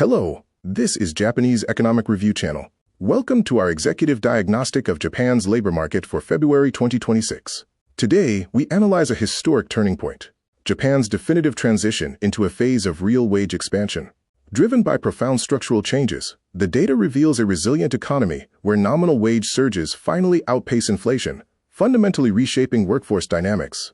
Hello, this is Japanese Economic Review Channel. Welcome to our executive diagnostic of Japan's labor market for February 2026. Today, we analyze a historic turning point, Japan's definitive transition into a phase of real wage expansion. Driven by profound structural changes, the data reveals a resilient economy where nominal wage surges finally outpace inflation, fundamentally reshaping workforce dynamics.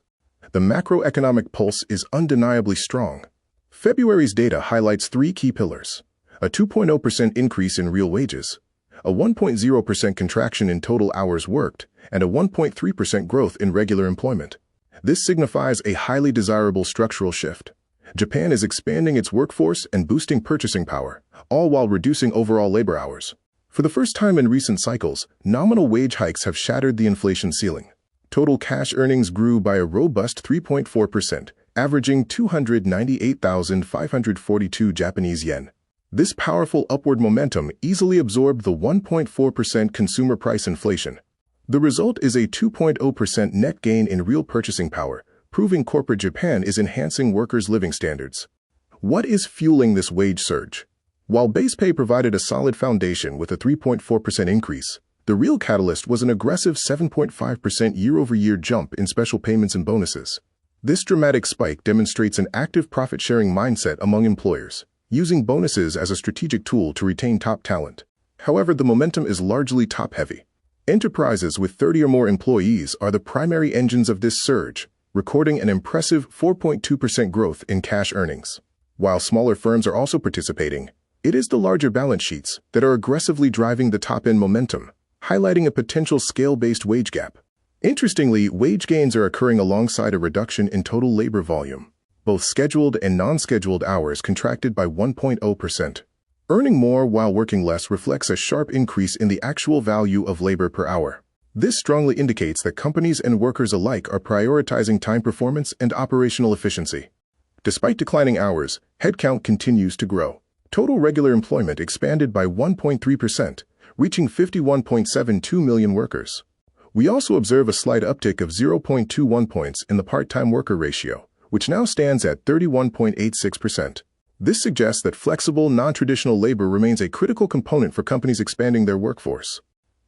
The macroeconomic pulse is undeniably strong. February's data highlights three key pillars: a 2.0% increase in real wages, a 1.0% contraction in total hours worked, and a 1.3% growth in regular employment. This signifies a highly desirable structural shift. Japan is expanding its workforce and boosting purchasing power, all while reducing overall labor hours. For the first time in recent cycles, nominal wage hikes have shattered the inflation ceiling. Total cash earnings grew by a robust 3.4%, averaging 298,542 Japanese yen. This powerful upward momentum easily absorbed the 1.4% consumer price inflation. The result is a 2.0% net gain in real purchasing power, proving corporate Japan is enhancing workers' living standards. What is fueling this wage surge? While base pay provided a solid foundation with a 3.4% increase, the real catalyst was an aggressive 7.5% year-over-year jump in special payments and bonuses. This dramatic spike demonstrates an active profit-sharing mindset among employers, using bonuses as a strategic tool to retain top talent. However, the momentum is largely top-heavy. Enterprises with 30 or more employees are the primary engines of this surge, recording an impressive 4.2% growth in cash earnings. While smaller firms are also participating, it is the larger balance sheets that are aggressively driving the top-end momentum, highlighting a potential scale-based wage gap. Interestingly, wage gains are occurring alongside a reduction in total labor volume. Both scheduled and non-scheduled hours contracted by 1.0%. Earning more while working less reflects a sharp increase in the actual value of labor per hour. This strongly indicates that companies and workers alike are prioritizing time performance and operational efficiency. Despite declining hours, headcount continues to grow. Total regular employment expanded by 1.3%, reaching 51.72 million workers. We also observe a slight uptick of 0.21 points in the part-time worker ratio, which now stands at 31.86%. This suggests that flexible, non-traditional labor remains a critical component for companies expanding their workforce.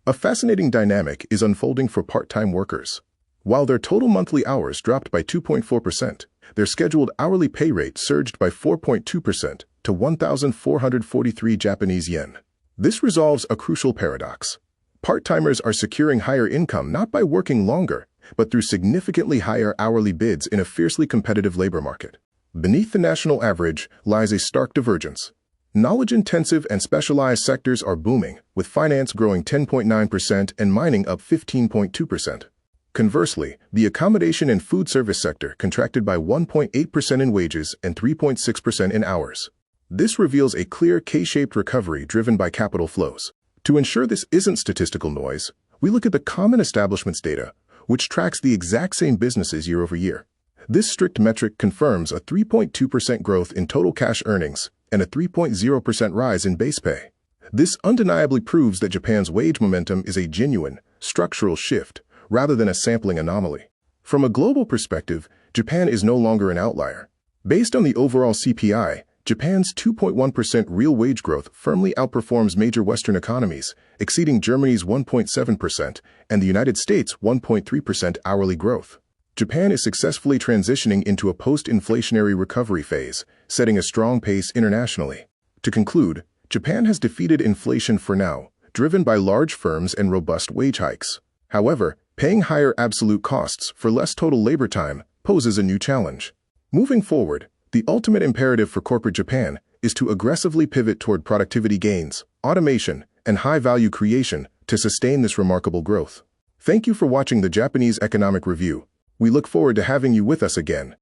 A fascinating dynamic is unfolding for part-time workers. While their total monthly hours dropped by 2.4%, their scheduled hourly pay rate surged by 4.2% to 1,443 Japanese yen. This resolves a crucial paradox. Part-timers are securing higher income not by working longer, but through significantly higher hourly bids in a fiercely competitive labor market. Beneath the national average lies a stark divergence. Knowledge-intensive and specialized sectors are booming, with finance growing 10.9% and mining up 15.2%. Conversely, the accommodation and food service sector contracted by 1.8% in wages and 3.6% in hours. This reveals a clear K-shaped recovery driven by capital flows. To ensure this isn't statistical noise, we look at the common establishments data, which tracks the exact same businesses year over year. This strict metric confirms a 3.2% growth in total cash earnings and a 3.0% rise in base pay. This undeniably proves that Japan's wage momentum is a genuine, structural shift rather than a sampling anomaly. From a global perspective, Japan is no longer an outlier. Based on the overall CPI, Japan's 2.1% real wage growth firmly outperforms major Western economies, exceeding Germany's 1.7% and the United States' 1.3% hourly growth. Japan is successfully transitioning into a post-inflationary recovery phase, setting a strong pace internationally. To conclude, Japan has defeated inflation for now, driven by large firms and robust wage hikes. However, paying higher absolute costs for less total labor time poses a new challenge. Moving forward, the ultimate imperative for corporate Japan is to aggressively pivot toward productivity gains, automation, and high-value creation to sustain this remarkable growth. Thank you for watching the Japanese Economic Review. We look forward to having you with us again.